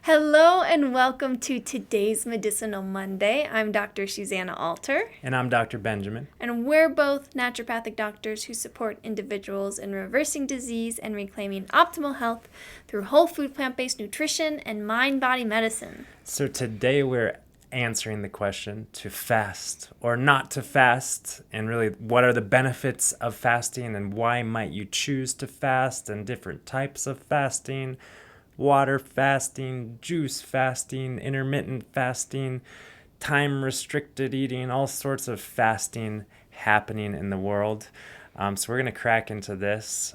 Hello and welcome to today's Medicinal Monday. I'm Dr. Susanna Alter. And I'm Dr. Benjamin. And we're both naturopathic doctors who support individuals in reversing disease and reclaiming optimal health through whole food plant-based nutrition and mind-body medicine. So today we're answering the question to fast or not to fast, and really what are the benefits of fasting and why might you choose to fast, and different types of fasting. Water fasting, juice fasting, intermittent fasting, time-restricted eating, all sorts of fasting happening in the world. So we're going to crack into this.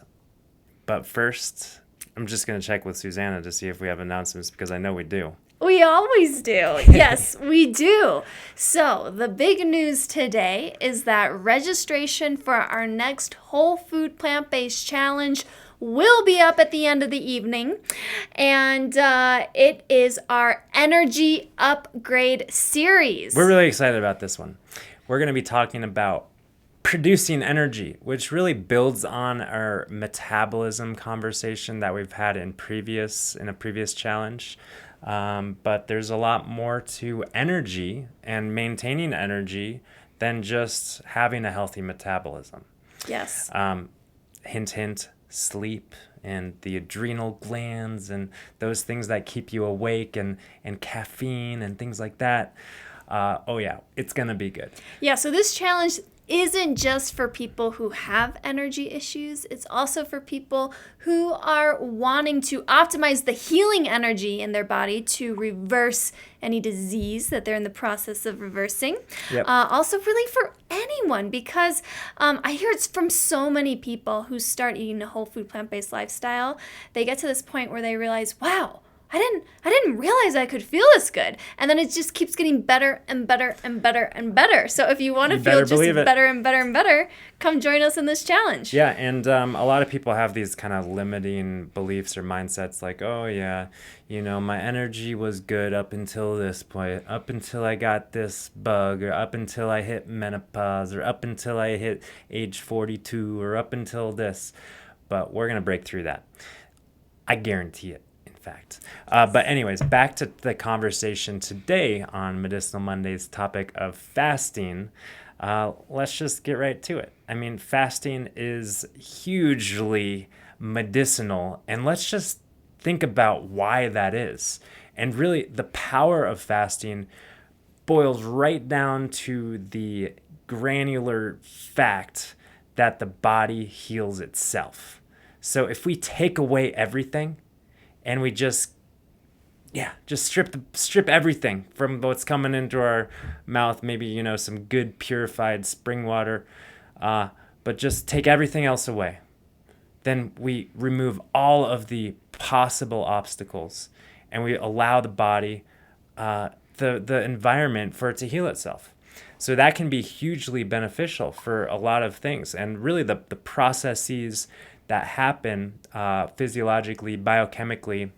But first, I'm just going to check with Susanna to see if we have announcements, because I know we do. We always do. Yes, we do. So the big news today is that registration for our next Whole Food Plant-Based Challenge will be up at the end of the evening, and it is our Energy Upgrade series. We're really excited about this one. We're going to be talking about producing energy, which really builds on our metabolism conversation that we've had in a previous challenge. But there's a lot more to energy and maintaining energy than just having a healthy metabolism. Yes. Hint, hint. Sleep and the adrenal glands and those things that keep you awake, and caffeine and things like that. It's gonna be good. Yeah, so this challenge isn't just for people who have energy issues. It's also for people who are wanting to optimize the healing energy in their body to reverse any disease that they're in the process of reversing. Yep. Also really for anyone, because I hear it's from so many people who start eating a whole food plant-based lifestyle. They get to this point where they realize, wow, I didn't realize I could feel this good. And then it just keeps getting better and better and better and better. So if you want to feel just better and better and better, come join us in this challenge. Yeah, and a lot of people have these kind of limiting beliefs or mindsets like, oh yeah, my energy was good up until this point, up until I got this bug, or up until I hit menopause, or up until I hit age 42, or up until this. But we're going to break through that. I guarantee it. Fact. But anyways, back to the conversation today on Medicinal Monday's topic of fasting. Let's just get right to it. I mean, fasting is hugely medicinal, and let's just think about why that is. And really, the power of fasting boils right down to the granular fact that the body heals itself. So if we take away everything, and we just strip everything from what's coming into our mouth, maybe, some good purified spring water, but just take everything else away. Then we remove all of the possible obstacles, and we allow the body, the environment for it to heal itself. So that can be hugely beneficial for a lot of things. And really the processes that happen physiologically, biochemically,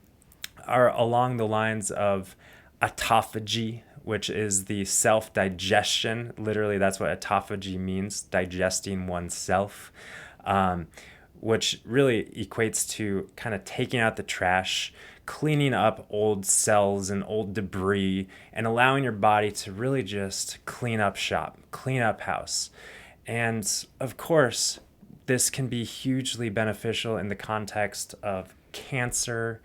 are along the lines of autophagy, which is the self-digestion. Literally, that's what autophagy means, digesting oneself, which really equates to kind of taking out the trash, cleaning up old cells and old debris, and allowing your body to really just clean up shop, clean up house. And of course, this can be hugely beneficial in the context of cancer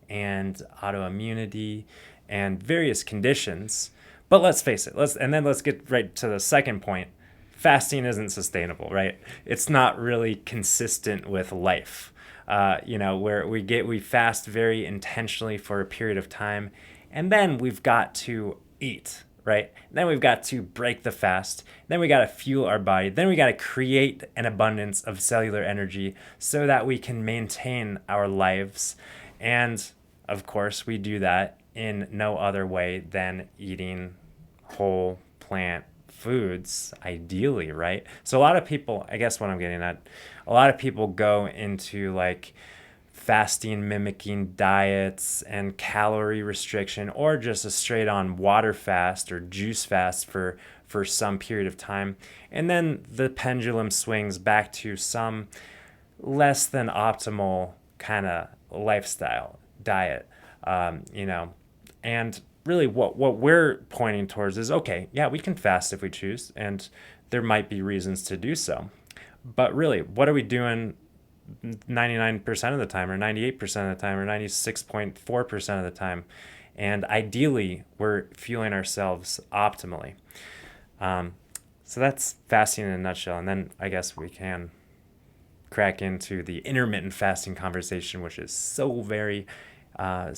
and autoimmunity and various conditions. But let's face it, let's get right to the second point. Fasting isn't sustainable, right? It's not really consistent with life. Where we fast very intentionally for a period of time, and then we've got to eat. Right? Then we've got to break the fast. Then we got to fuel our body. Then we got to create an abundance of cellular energy so that we can maintain our lives. And of course, we do that in no other way than eating whole plant foods, ideally, right? So a lot of people, I guess what I'm getting at, a lot of people go into like fasting mimicking diets and calorie restriction, or just a straight on water fast or juice fast for some period of time. And then the pendulum swings back to some less than optimal kind of lifestyle diet. you know, and really what we're pointing towards is, okay, yeah, we can fast if we choose, and there might be reasons to do so. But really, what are we doing 99% of the time, or 98% of the time, or 96.4% of the time? And ideally, we're fueling ourselves optimally. So that's fasting in a nutshell. And then I guess we can crack into the intermittent fasting conversation, which is so very, a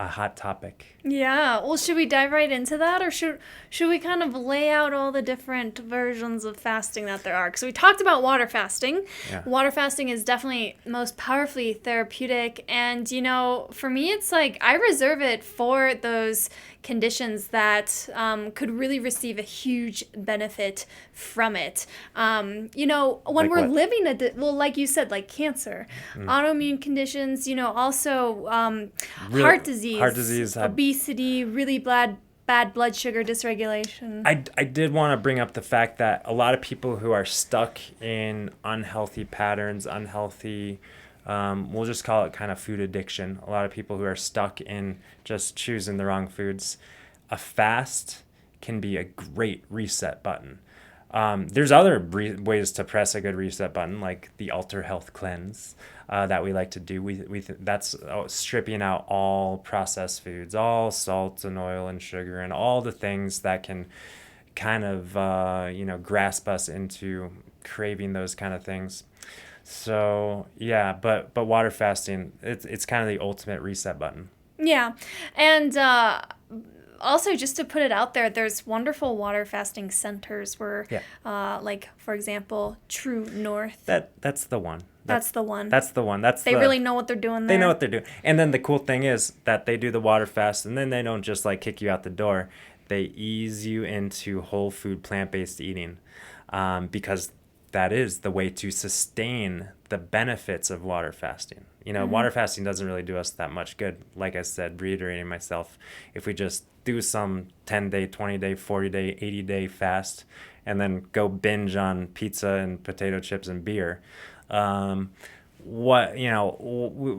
hot topic. Yeah. Well, should we dive right into that, or should we kind of lay out all the different versions of fasting that there are? Because we talked about water fasting. Yeah. Water fasting is definitely most powerfully therapeutic, and for me, it's like I reserve it for those conditions that could really receive a huge benefit from it. When Like we're what? living like you said, like cancer, autoimmune conditions, also heart disease, obesity, really bad blood sugar dysregulation. I did want to bring up the fact that a lot of people who are stuck in unhealthy patterns, we'll just call it kind of food addiction. A lot of people who are stuck in just choosing the wrong foods. A fast can be a great reset button. There's other ways to press a good reset button, like the Alter Health Cleanse that we like to do. That's stripping out all processed foods, all salt and oil and sugar, and all the things that can kind of grasp us into craving those kind of things. So yeah, but water fasting, it's kind of the ultimate reset button. Yeah, and also, just to put it out there, there's wonderful water fasting centers where, like, for example, True North. That's the one. That's the one. That's the one. They really know what they're doing there. They know what they're doing. And then the cool thing is that they do the water fast, and then they don't just like kick you out the door. They ease you into whole food plant-based eating, because that is the way to sustain the benefits of water fasting. Water fasting doesn't really do us that much good. Like I said, reiterating myself, if we just do some 10-day, 20-day, 40-day, 80-day fast and then go binge on pizza and potato chips and beer,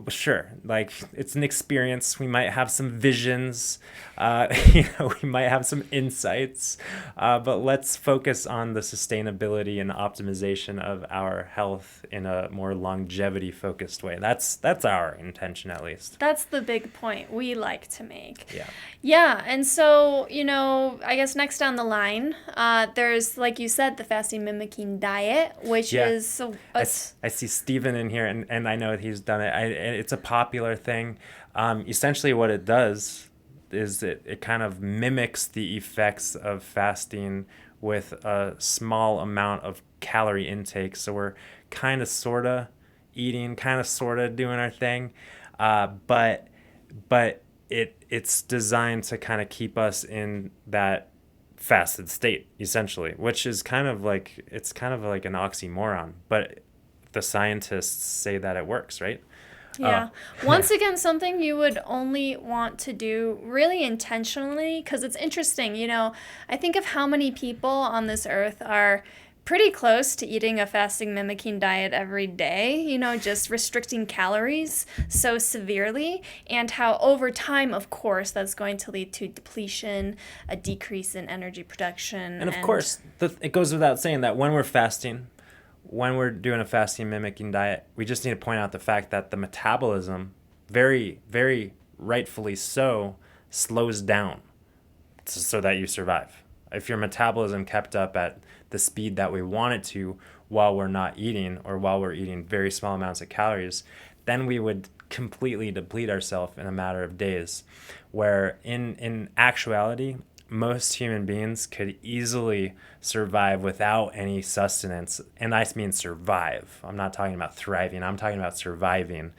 sure, like, it's an experience. We might have some visions, we might have some insights, but let's focus on the sustainability and optimization of our health in a more longevity focused way. That's our intention, at least. That's the big point we like to make. Yeah, and so I guess next down the line, there's, like you said, the fasting mimicking diet, which is I see Steven in here, and I know he's done it. It's a popular thing. Essentially what it does is it kind of mimics the effects of fasting with a small amount of calorie intake. So we're kind of sort of eating, kind of sort of doing our thing, but it's designed to kind of keep us in that fasted state, essentially, which is kind of like an oxymoron, but the scientists say that it works, right? Yeah. Once again, something you would only want to do really intentionally, because it's interesting. I think of how many people on this earth are pretty close to eating a fasting mimicking diet every day, just restricting calories so severely, and how over time, of course, that's going to lead to depletion, a decrease in energy production. And of course, it goes without saying that when we're fasting, when we're doing a fasting mimicking diet, we just need to point out the fact that the metabolism, very, very rightfully so, slows down so that you survive. If your metabolism kept up at the speed that we want it to while we're not eating, or while we're eating very small amounts of calories, then we would completely deplete ourselves in a matter of days. Where in actuality, most human beings could easily survive without any sustenance. And I mean survive. I'm not talking about thriving. I'm talking about surviving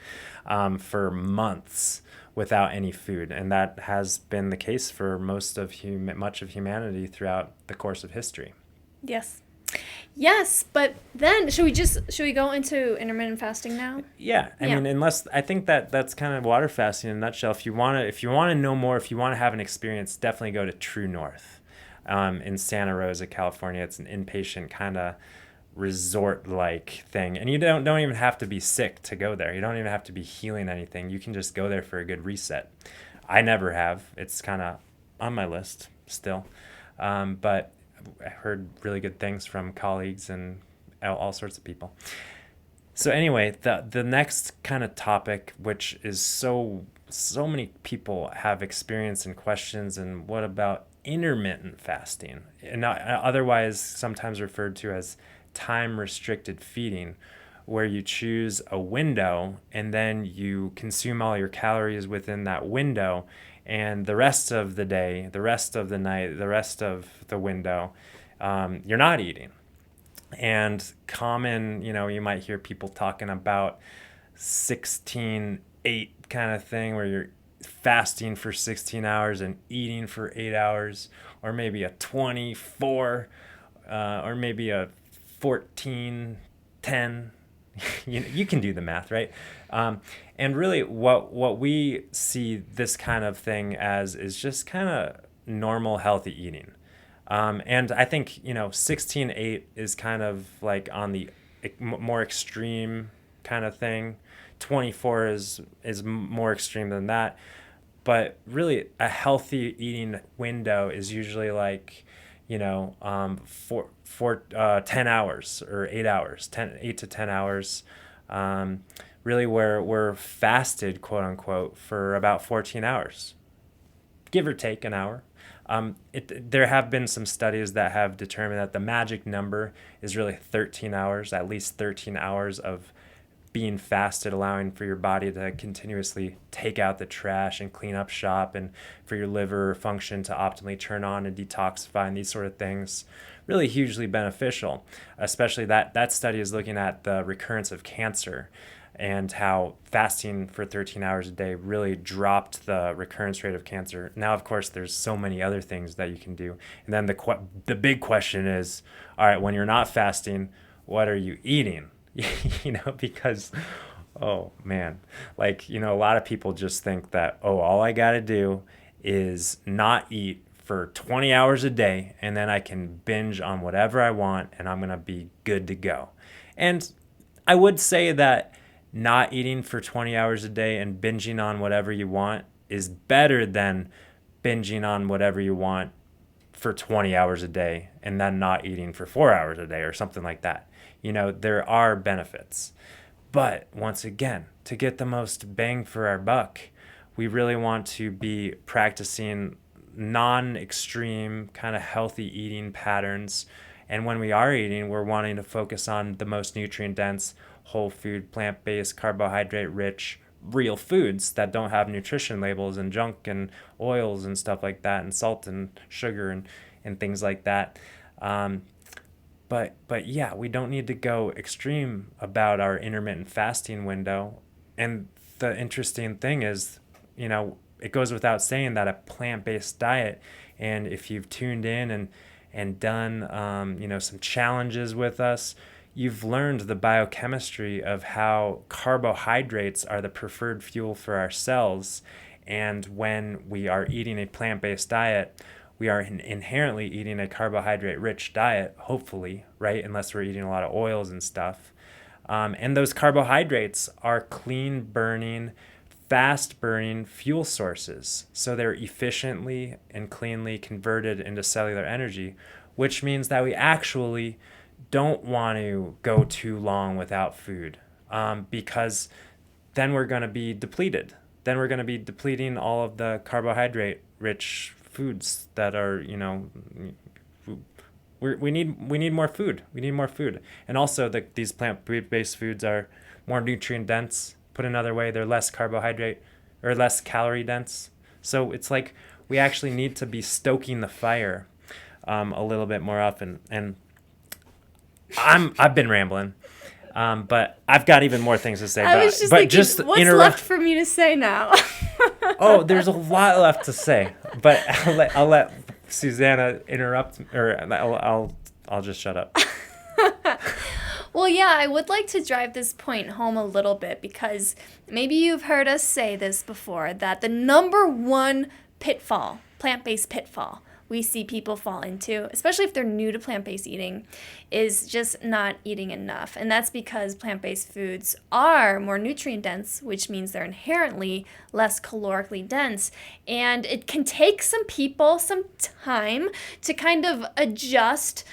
for months without any food. And that has been the case for much of humanity throughout the course of history. Yes, but then should we go into intermittent fasting now? Yeah, I mean, unless I think that's kind of water fasting in a nutshell. If you want to know more, if you want to have an experience, definitely go to True North, in Santa Rosa, California. It's an inpatient kind of resort-like thing. And you don't even have to be sick to go there. You don't even have to be healing anything. You can just go there for a good reset. I never have. It's kind of on my list still. But I heard really good things from colleagues and all sorts of people. So anyway, the next kind of topic, which is so many people have experience and questions, and what about intermittent fasting, and not, otherwise sometimes referred to as time restricted feeding, where you choose a window and then you consume all your calories within that window, and the rest of the day, the rest of the night, the rest of the window, you're not eating. And common, you might hear people talking about 16-8 kind of thing, where you're fasting for 16 hours and eating for 8 hours, or maybe a 24, or maybe a 14-10. You can do the math, right? And really what we see this kind of thing as is just kind of normal healthy eating. And I think, 16-8 is kind of like on the more extreme kind of thing. 24 is more extreme than that. But really, a healthy eating window is usually like, 10 hours or 8 hours, 8 to 10 hours, really where we're fasted, quote unquote, for about 14 hours, give or take an hour. There have been some studies that have determined that the magic number is really 13 hours, at least 13 hours of being fasted, allowing for your body to continuously take out the trash and clean up shop, and for your liver function to optimally turn on and detoxify, and these sort of things. Really hugely beneficial, especially that study is looking at the recurrence of cancer and how fasting for 13 hours a day really dropped the recurrence rate of cancer. Now, of course, there's so many other things that you can do. And then the big question is, all right, when you're not fasting, what are you eating? Because, oh man, a lot of people just think that, all I got to do is not eat for 20 hours a day, and then I can binge on whatever I want, and I'm going to be good to go. And I would say that not eating for 20 hours a day and binging on whatever you want is better than binging on whatever you want for 20 hours a day and then not eating for 4 hours a day or something like that. There are benefits. But once again, to get the most bang for our buck, we really want to be practicing non-extreme kind of healthy eating patterns. And when we are eating, we're wanting to focus on the most nutrient-dense, whole food, plant-based, carbohydrate-rich, real foods that don't have nutrition labels and junk and oils and stuff like that, and salt and sugar and things like that. But yeah, we don't need to go extreme about our intermittent fasting window. And the interesting thing is, it goes without saying that a plant-based diet, and if you've tuned in and done, some challenges with us, you've learned the biochemistry of how carbohydrates are the preferred fuel for our cells. And when we are eating a plant-based diet, we are inherently eating a carbohydrate-rich diet, hopefully, right? Unless we're eating a lot of oils and stuff. And those carbohydrates are clean-burning, fast-burning fuel sources. So they're efficiently and cleanly converted into cellular energy, which means that we actually don't want to go too long without food, because then we're going to be depleted. Then we're going to be depleting all of the carbohydrate-rich foods that are, we need more food. We need more food. And also these plant-based foods are more nutrient dense. Put another way, they're less carbohydrate or less calorie dense. So it's like we actually need to be stoking the fire a little bit more often. And I've been rambling, but I've got even more things to say. I was just but thinking, just what's left for me to say now? Oh, there's a lot left to say, but I'll let Susanna interrupt, or I'll just shut up. Well, yeah, I would like to drive this point home a little bit, because maybe you've heard us say this before, that the number one pitfall, plant-based pitfall, we see people fall into, especially if they're new to plant-based eating, is just not eating enough. And that's because plant-based foods are more nutrient dense, which means they're inherently less calorically dense. And it can take some people some time to kind of adjust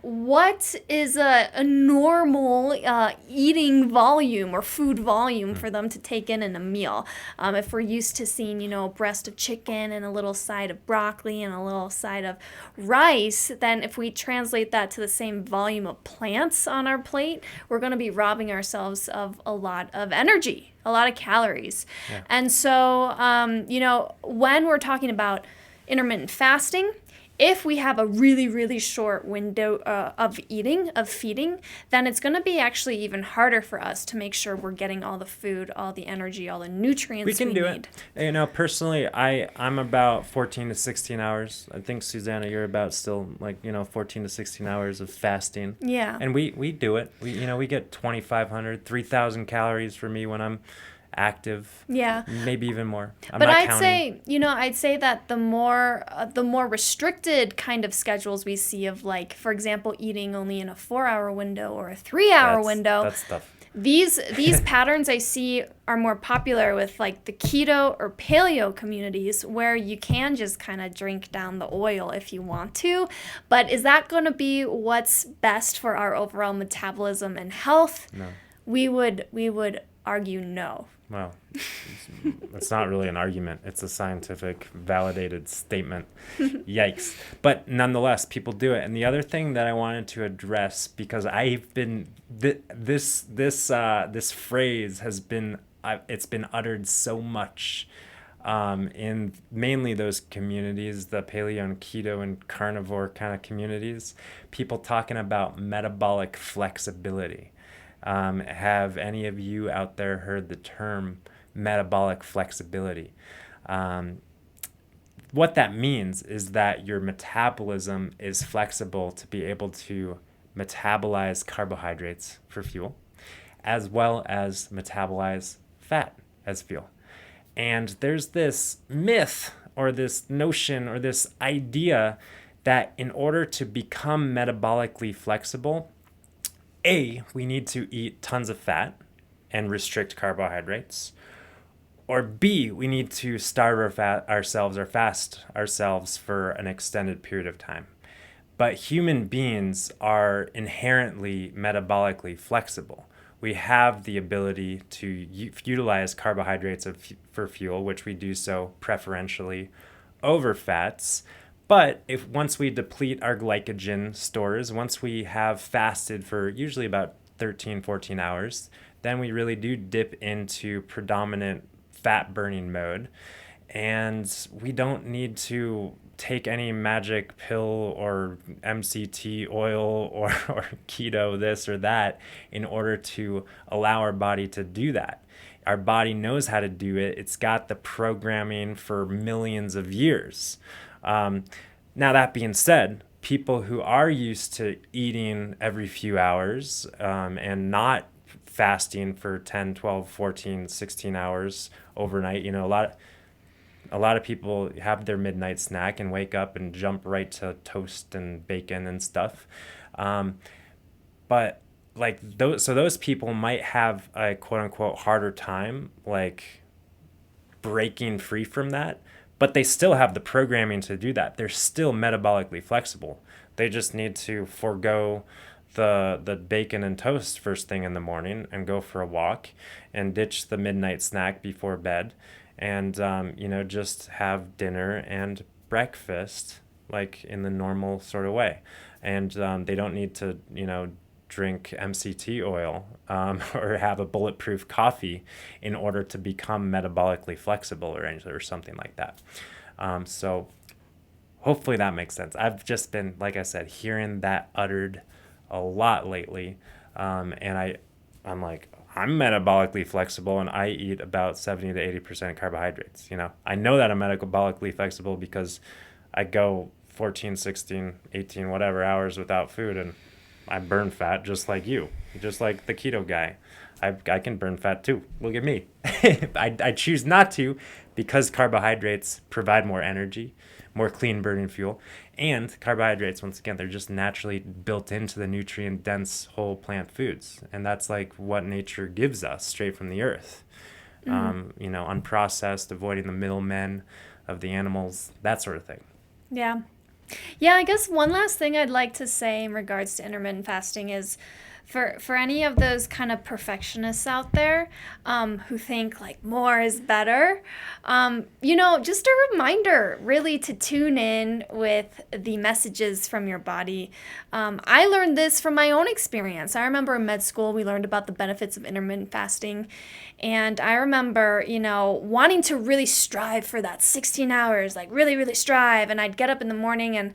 what is a normal eating volume or food volume for them to take in a meal. If we're used to seeing, a breast of chicken and a little side of broccoli and a little side of rice, then if we translate that to the same volume of plants on our plate, we're going to be robbing ourselves of a lot of energy, a lot of calories. Yeah. And so, when we're talking about intermittent fasting, if we have a really, really short window of feeding, then it's going to be actually even harder for us to make sure we're getting all the food, all the energy, all the nutrients we need. We can do it. Personally, I'm about 14 to 16 hours. I think, Susanna, you're about still 14 to 16 hours of fasting. Yeah. And we do it. We get 2,500, 3,000 calories for me when I'm active. Yeah. Maybe even more. But I'd say that the more restricted kind of schedules we see of, for example, eating only in a 4-hour window or a 3-hour window. That's tough. These patterns I see are more popular with the keto or paleo communities, where you can just kind of drink down the oil if you want to. But is that going to be what's best for our overall metabolism and health? No. We would argue no. Well, it's not really an argument. It's a scientific, validated statement. Yikes. But nonetheless, people do it. And the other thing that I wanted to address, because I've been this phrase has been it's been uttered so much in mainly those communities, the paleo and keto and carnivore kind of communities. People talking about metabolic flexibility. Have any of you out there heard the term metabolic flexibility? What that means is that your metabolism is flexible to be able to metabolize carbohydrates for fuel, as well as metabolize fat as fuel. And there's this myth or this notion or this idea that in order to become metabolically flexible, we need to eat tons of fat and restrict carbohydrates, or B, we need to starve ourselves or fast ourselves for an extended period of time. But human beings are inherently metabolically flexible. We have the ability to utilize carbohydrates for fuel, which we do so preferentially over fats. But once we deplete our glycogen stores, once we have fasted for usually about 13, 14 hours, then we really do dip into predominant fat burning mode. And we don't need to take any magic pill or MCT oil or keto this or that in order to allow our body to do that. Our body knows how to do it. It's got the programming for millions of years. Now, that being said, people who are used to eating every few hours and not fasting for 10, 12, 14, 16 hours overnight, a lot of people have their midnight snack and wake up and jump right to toast and bacon and stuff. But those people might have a quote unquote harder time breaking free from that. But they still have the programming to do that. They're still metabolically flexible. They just need to forego the bacon and toast first thing in the morning and go for a walk and ditch the midnight snack before bed and, just have dinner and breakfast in the normal sort of way. And they don't need to, drink MCT oil or have a bulletproof coffee in order to become metabolically flexible or something like that. So hopefully that makes sense. I've just been, like I said, hearing that uttered a lot lately. And I'm like, I'm metabolically flexible and I eat about 70 to 80% carbohydrates. I know that I'm metabolically flexible because I go 14, 16, 18, whatever hours without food and I burn fat just like you, just like the keto guy. I can burn fat too. Look at me. I choose not to because carbohydrates provide more energy, more clean burning fuel. And carbohydrates, once again, they're just naturally built into the nutrient dense whole plant foods. And that's like what nature gives us straight from the earth. Unprocessed, avoiding the middlemen of the animals, that sort of thing. Yeah. Yeah, I guess one last thing I'd like to say in regards to intermittent fasting is for any of those kind of perfectionists out there who think like more is better, just a reminder really to tune in with the messages from your body. I learned this from my own experience. I remember in med school we learned about the benefits of intermittent fasting. And I remember, wanting to really strive for that 16 hours, like really, really strive. And I'd get up in the morning and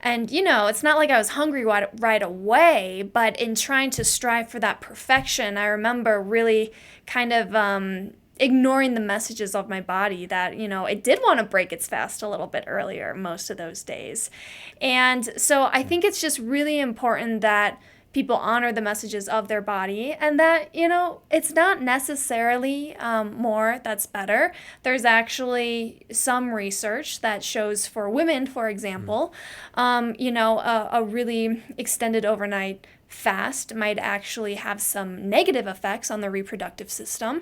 it's not like I was hungry right away, but in trying to strive for that perfection, I remember really kind of ignoring the messages of my body that, it did want to break its fast a little bit earlier most of those days. And so I think it's just really important that people honor the messages of their body and that, it's not necessarily more that's better. There's actually some research that shows for women, for example, a really extended overnight fast might actually have some negative effects on the reproductive system,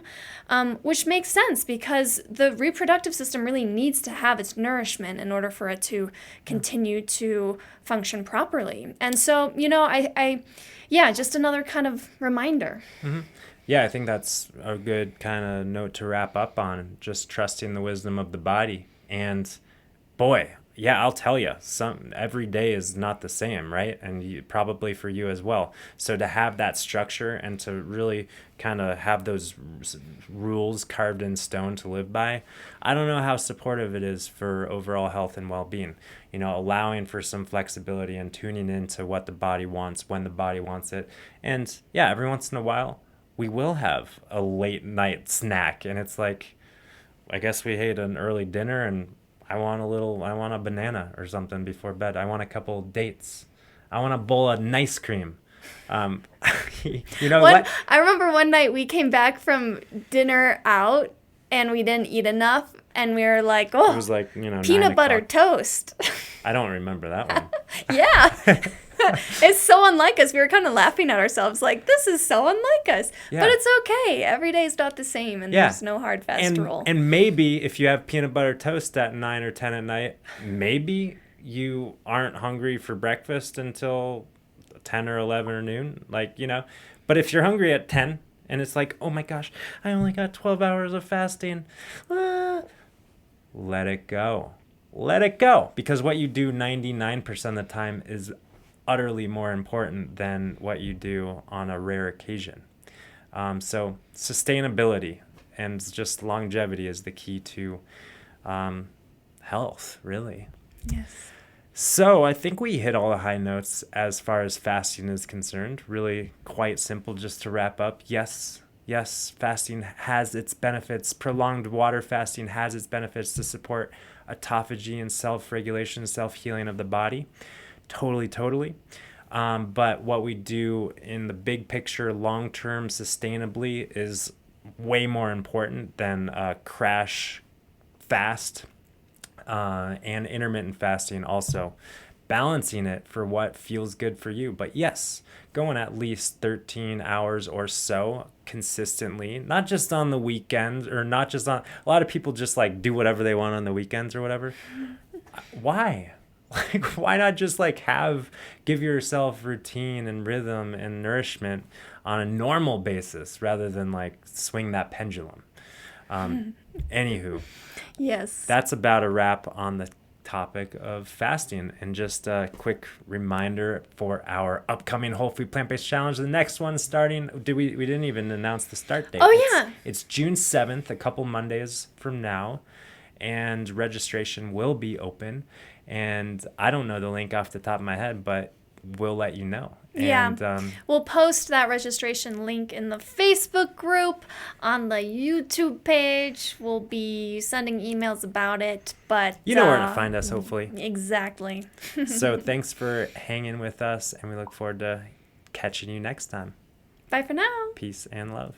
which makes sense because the reproductive system really needs to have its nourishment in order for it to continue to function properly. And so, just another kind of reminder. Mm-hmm. Yeah, I think that's a good kind of note to wrap up on, just trusting the wisdom of the body. And boy, yeah, I'll tell you, every day is not the same, right? And probably for you as well. So to have that structure and to really kind of have those rules carved in stone to live by, I don't know how supportive it is for overall health and well-being. Allowing for some flexibility and tuning into what the body wants when the body wants it. And yeah, every once in a while, we will have a late night snack. And it's like, I guess we ate an early dinner and I want a banana or something before bed. I want a couple dates. I want a bowl of ice cream. What? I remember one night we came back from dinner out and we didn't eat enough and we were like, it was like, peanut butter toast. I don't remember that one. Yeah. It's so unlike us. We were kind of laughing at ourselves like, this is so unlike us. Yeah. But it's okay. Every day is not the same, and there's no hard, fast rule. And maybe if you have peanut butter toast at 9 or 10 at night, maybe you aren't hungry for breakfast until 10 or 11 or noon. But if you're hungry at 10 and it's like, oh my gosh, I only got 12 hours of fasting, let it go. Let it go. Because what you do 99% of the time is utterly more important than what you do on a rare occasion. So sustainability and just longevity is the key to health, really. Yes. So I think we hit all the high notes as far as fasting is concerned. Really quite simple just to wrap up. Yes, fasting has its benefits. Prolonged water fasting has its benefits to support autophagy and self-regulation, self-healing of the body. Totally. But what we do in the big picture, long-term, sustainably, is way more important than crash fast and intermittent fasting also. Balancing it for what feels good for you. But yes, going at least 13 hours or so consistently, not just on the weekends or not just on, a lot of people just like do whatever they want on the weekends or whatever. Why? Why not just give yourself routine and rhythm and nourishment on a normal basis rather than swing that pendulum? Anywho. Yes. That's about a wrap on the topic of fasting. And just a quick reminder for our upcoming Whole Food Plant-Based Challenge. The next one starting, we didn't even announce the start date. It's June 7th, a couple Mondays from now. And registration will be open. And I don't know the link off the top of my head, but we'll let you know. Yeah. And, we'll post that registration link in the Facebook group, on the YouTube page. We'll be sending emails about it, but you know where to find us, hopefully. Exactly. So thanks for hanging with us, and we look forward to catching you next time. Bye for now. Peace and love.